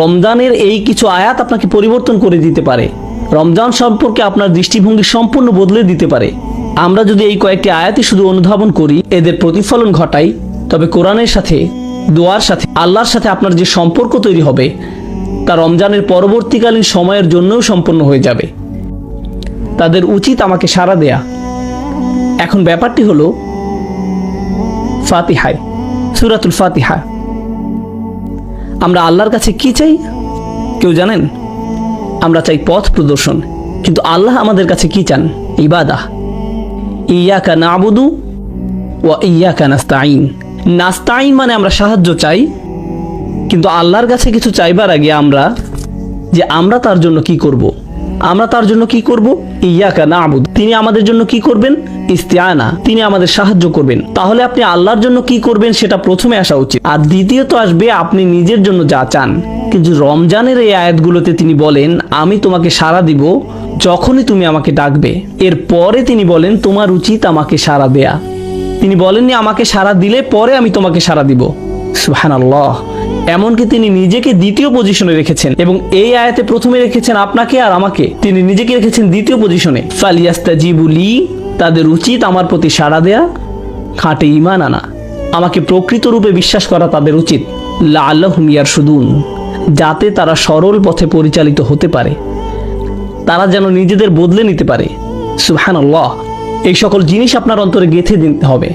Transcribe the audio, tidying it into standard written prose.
রমজানের এই কিছু আয়াত আপনাকে পরিবর্তন করে দিতে পারে, রমজান সম্পর্কে আপনার দৃষ্টিভঙ্গি সম্পূর্ণ বদলে দিতে পারে। আমরা যদি এই কয়েকটি আয়াতই শুধু অনুধাবন করি, এদের প্রতিফলন ঘটাই, তবে কোরআনের সাথে, দোয়ার সাথে, আল্লাহর সাথে আপনার যে সম্পর্ক তৈরি হবে তা রমজানের পরবর্তীকালীন সময়ের জন্যও সম্পন্ন হয়ে যাবে। তাদের উচিত আমাকে সাড়া দেয়া। এখন ব্যাপারটি হলো ফাতিহায়, সূরাতুল ফাতিহা, আমরা আল্লাহর কাছে কি চাই কেউ জানেন? আমরা চাই পথ প্রদর্শন, কিন্তু আল্লাহ আমাদের কাছে কি চান? ইবাদাহ। ইয়াকা নাবুদু ওয়া ইয়াকা নাস্তাইন। নাস্তাইন মানে আমরা সাহায্য চাই, কিন্তু আল্লাহর কাছে কিছু চাইবার আগে আমরা তার জন্য কি করব, আমরা তার জন্য কি করব? ইয়াকা নাবুদ, তিনি আমাদের জন্য কি করবেন? ইস্তিআনা, তিনি আমাদের সাহায্য করবেন। তাহলে আপনি আল্লাহর জন্য কি করবেন সেটা প্রথমে আসা উচিত, আর দ্বিতীয়ত আসবে আপনি নিজের জন্য যা চান। কিন্তু রমজানের এই আয়াতগুলোতে তিনি বলেন, আমি তোমাকে সাড়া দিব যখনই তুমি আমাকে ডাকবে। এরপরে তিনি বলেন, তোমার উচিত আমাকে সাড়া দেয়া। তিনি বলেননি আমাকে সাড়া দিলে পরে আমি তোমাকে সাড়া দিব। সুবহানাল্লাহ। এমনকি তিনি নিজেকে দ্বিতীয় পজিশনে রেখেছেন, এবং এই আয়াতে প্রথমে রেখেছেন আপনাকে আর আমাকে, তিনি নিজেকে রেখেছেন দ্বিতীয় পজিশনে। ফালিয়াস্তাজিবু লি, তাদের উচিত আমার প্রতি সাড়া দেয়া, খাঁটে ঈমান আনা, আমাকে প্রকৃত রূপে বিশ্বাস করা তাদের উচিত। লাআল্লাহুম ইয়ারশুদুন, যাতে তারা সরল পথে পরিচালিত হতে পারে, তারা যেন নিজেদের বদলে নিতে পারে। সুবহানাল্লাহ। এই সকল জিনিস আপনার অন্তরে গেঁথে দিতে হবে।